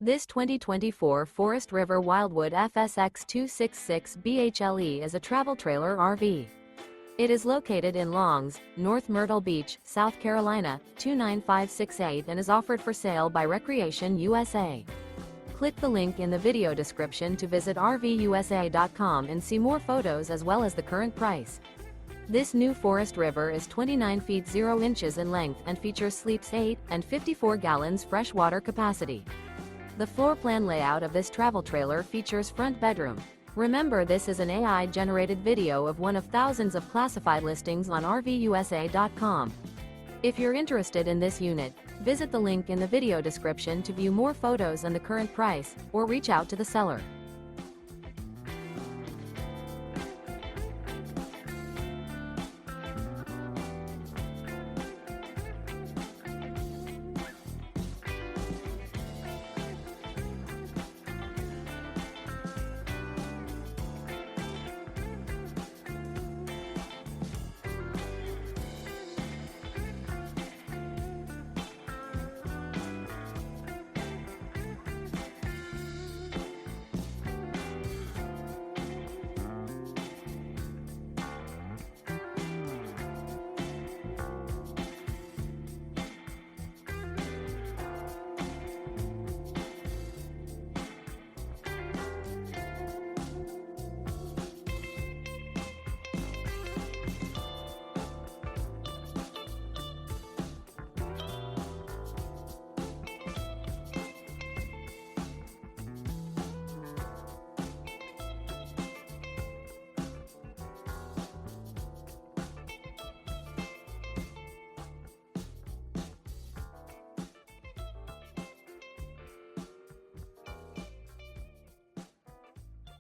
This 2024 Forest River Wildwood FSX 266 BHLE is a travel trailer RV. It is located in Longs, North Myrtle Beach, South Carolina, 29568 and is offered for sale by Recreation USA. Click the link in the video description to visit RVUSA.com and see more photos as well as the current price. This new Forest River is 29 feet 0 inches in length and features sleeps 8 and 54 gallons fresh water capacity. The floor plan layout of this travel trailer features front bedroom. Remember, this is an AI-generated video of one of thousands of classified listings on RVUSA.com. If you're interested in this unit, visit the link in the video description to view more photos and the current price, or reach out to the seller.